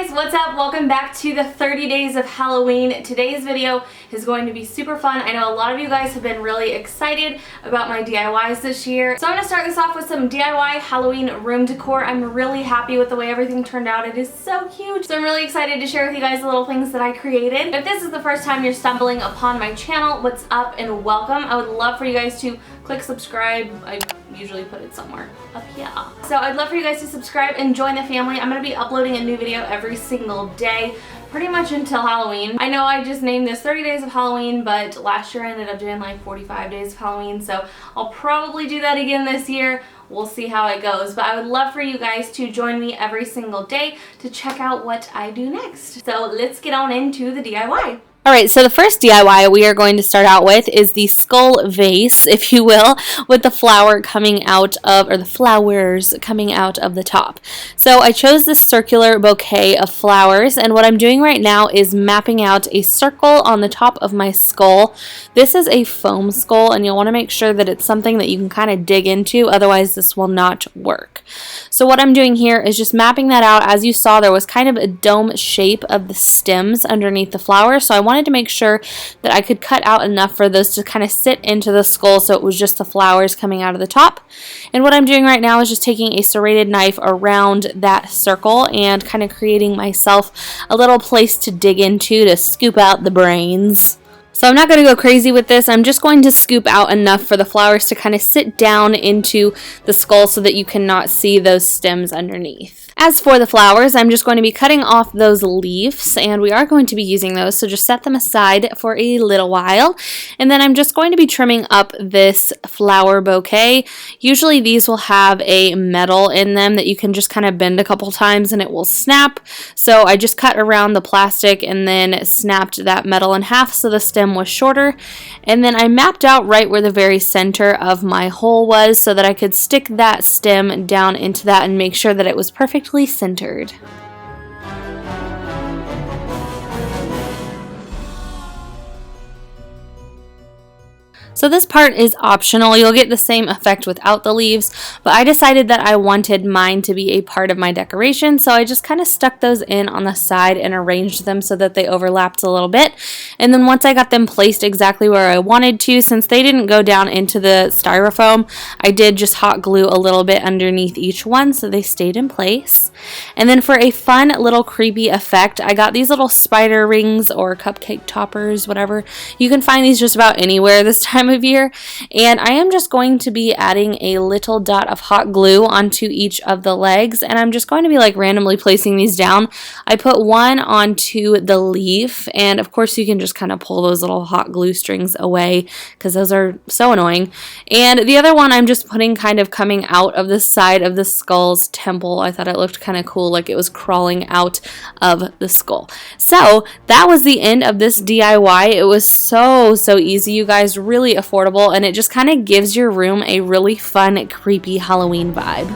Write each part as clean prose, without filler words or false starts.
Hey guys, what's up? Welcome back to the 30 days of Halloween. Today's video is going to be super fun. I know a lot of you guys have been really excited about my DIYs this year. So I'm going to start this off with some DIY Halloween room decor. I'm really happy with the way everything turned out. It is so cute. So I'm really excited to share with you guys the little things that I created. If this is the first time you're stumbling upon my channel, what's up and welcome. I would love for you guys to click subscribe. I usually put it somewhere up here. So I'd love for you guys to subscribe and join the family. I'm going to be uploading a new video every single day, pretty much until Halloween. I know I just named this 30 days of Halloween, but last year I ended up doing like 45 days of Halloween, so I'll probably do that again this year. We'll see how it goes, but I would love for you guys to join me every single day to check out what I do next. So let's get on into the DIY. Alright, so the first DIY we are going to start out with is the skull vase, if you will, with the flower coming out of, or the flowers coming out of the top. So I chose this circular bouquet of flowers, and what I'm doing right now is mapping out a circle on the top of my skull. This is a foam skull, and you'll want to make sure that it's something that you can kind of dig into, otherwise this will not work. So what I'm doing here is just mapping that out. As you saw, there was kind of a dome shape of the stems underneath the flower, so I wanted to make sure that I could cut out enough for those to kind of sit into the skull so it was just the flowers coming out of the top. And what I'm doing right now is just taking a serrated knife around that circle and kind of creating myself a little place to dig into to scoop out the brains. So I'm not going to go crazy with this. I'm just going to scoop out enough for the flowers to kind of sit down into the skull so that you cannot see those stems underneath. As for the flowers, I'm just going to be cutting off those leaves, and we are going to be using those, so just set them aside for a little while. And then I'm just going to be trimming up this flower bouquet. Usually these will have a metal in them that you can just kind of bend a couple times and it will snap. So I just cut around the plastic and then snapped that metal in half so the stem was shorter. And then I mapped out right where the very center of my hole was so that I could stick that stem down into that and make sure that it was perfectly centered. So this part is optional. You'll get the same effect without the leaves, but I decided that I wanted mine to be a part of my decoration, so I just kind of stuck those in on the side and arranged them so that they overlapped a little bit. And then once I got them placed exactly where I wanted to, since they didn't go down into the styrofoam, I did just hot glue a little bit underneath each one so they stayed in place. And then for a fun little creepy effect, I got these little spider rings or cupcake toppers, whatever. You can find these just about anywhere this time of year, and I am just going to be adding a little dot of hot glue onto each of the legs, and I'm just going to be like randomly placing these down. I put one onto the leaf, and of course you can just kind of pull those little hot glue strings away because those are so annoying. And the other one I'm just putting kind of coming out of the side of the skull's temple. I thought it looked kind of cool, like it was crawling out of the skull. So that was the end of this DIY. It was so easy, you guys, really affordable, and it just kind of gives your room a really fun, creepy Halloween vibe.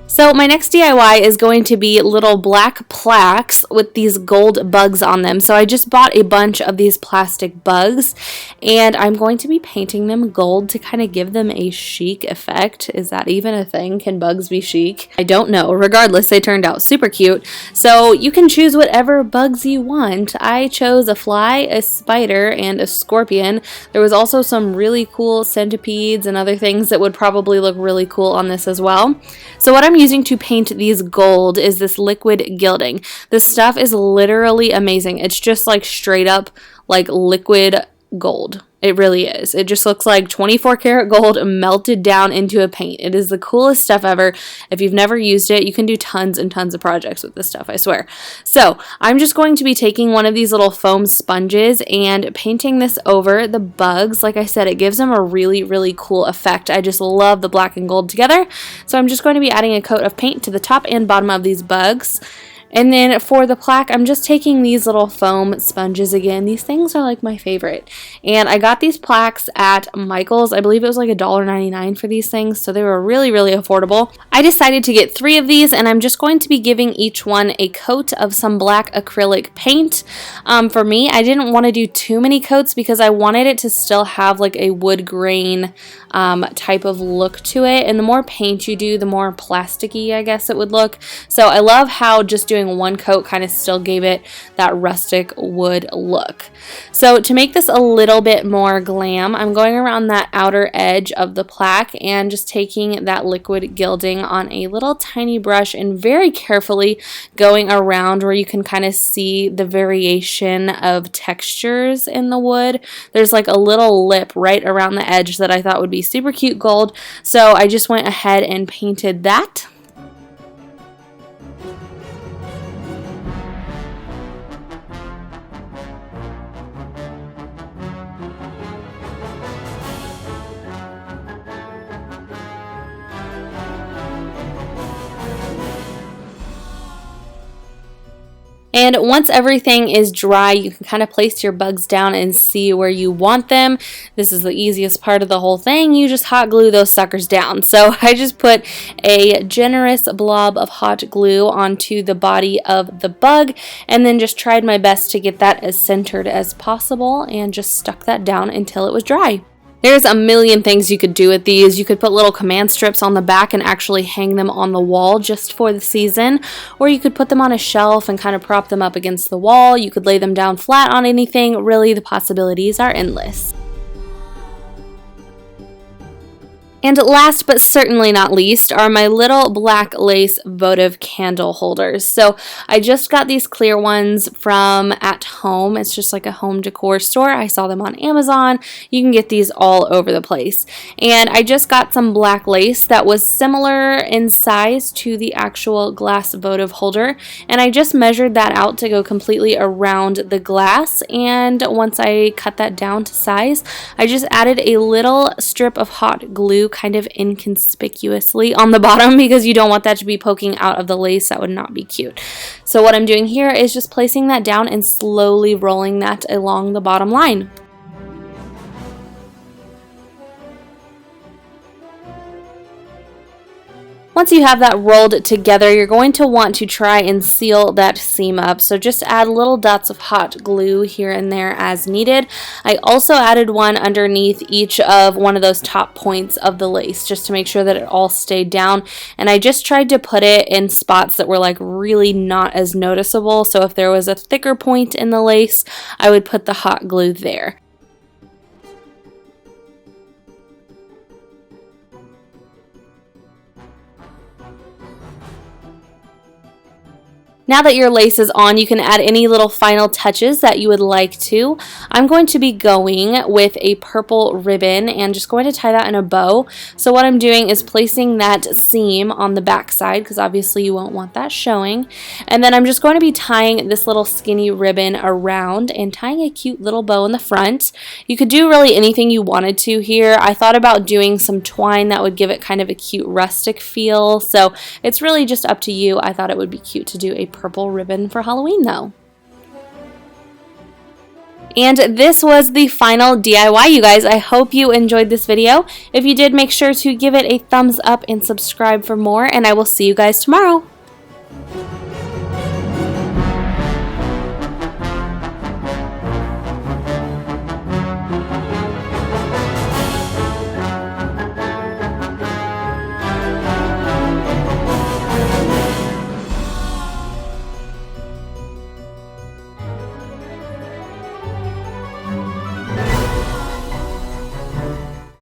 So my next DIY is going to be little black plaques with these gold bugs on them. So I just bought a bunch of these plastic bugs, and I'm going to be painting them gold to kind of give them a chic effect. Is that even a thing? Can bugs be chic? I don't know. Regardless, they turned out super cute. So you can choose whatever bugs you want. I chose a fly, a spider, and a scorpion. There was also some really cool centipedes and other things that would probably look really cool on this as well. So what I'm using to paint these gold is this liquid gilding. This stuff is literally amazing. It's just like straight up like liquid gold. It really is. It just looks like 24 karat gold melted down into a paint. It is the coolest stuff ever. If you've never used it, you can do tons and tons of projects with this stuff, I swear. So I'm just going to be taking one of these little foam sponges and painting this over the bugs. Like I said, it gives them a really cool effect. I just love the black and gold together. So I'm just going to be adding a coat of paint to the top and bottom of these bugs. And then for the plaque, I'm just taking these little foam sponges again. These things are like my favorite. And I got these plaques at Michael's. I believe it was like $1.99 for these things, so they were really, really affordable. I decided to get 3 of these, and I'm just going to be giving each one a coat of some black acrylic paint. For me, I didn't want to do too many coats because I wanted it to still have like a wood grain type of look to it. And the more paint you do, the more plasticky, I guess it would look. So I love how just doing one coat kind of still gave it that rustic wood look. So to make this a little bit more glam, I'm going around that outer edge of the plaque and just taking that liquid gilding on a little tiny brush and very carefully going around where you can kind of see the variation of textures in the wood. There's like a little lip right around the edge that I thought would be super cute gold, so I just went ahead and painted that. And once everything is dry, you can kind of place your bugs down and see where you want them. This is the easiest part of the whole thing. You just hot glue those suckers down. So I just put a generous blob of hot glue onto the body of the bug and then just tried my best to get that as centered as possible and just stuck that down until it was dry. There's a million things you could do with these. You could put little command strips on the back and actually hang them on the wall just for the season, or you could put them on a shelf and kind of prop them up against the wall. You could lay them down flat on anything. Really, the possibilities are endless. And last but certainly not least are my little black lace votive candle holders. So I just got these clear ones from At Home. It's just like a home decor store. I saw them on Amazon. You can get these all over the place. And I just got some black lace that was similar in size to the actual glass votive holder. And I just measured that out to go completely around the glass. And once I cut that down to size, I just added a little strip of hot glue kind of inconspicuously on the bottom because you don't want that to be poking out of the lace. That would not be cute. So what I'm doing here is just placing that down and slowly rolling that along the bottom line. Once you have that rolled together, you're going to want to try and seal that seam up. So just add little dots of hot glue here and there as needed. I also added one underneath each of one of those top points of the lace just to make sure that it all stayed down. And I just tried to put it in spots that were like really not as noticeable. So if there was a thicker point in the lace, I would put the hot glue there. Now that your lace is on, you can add any little final touches that you would like to. I'm going to be going with a purple ribbon and just going to tie that in a bow. So what I'm doing is placing that seam on the back side because obviously you won't want that showing. And then I'm just going to be tying this little skinny ribbon around and tying a cute little bow in the front. You could do really anything you wanted to here. I thought about doing some twine that would give it kind of a cute rustic feel. So it's really just up to you. I thought it would be cute to do a purple ribbon for Halloween though. And this was the final DIY, you guys. I hope you enjoyed this video. If you did, make sure to give it a thumbs up and subscribe for more, and I will see you guys tomorrow.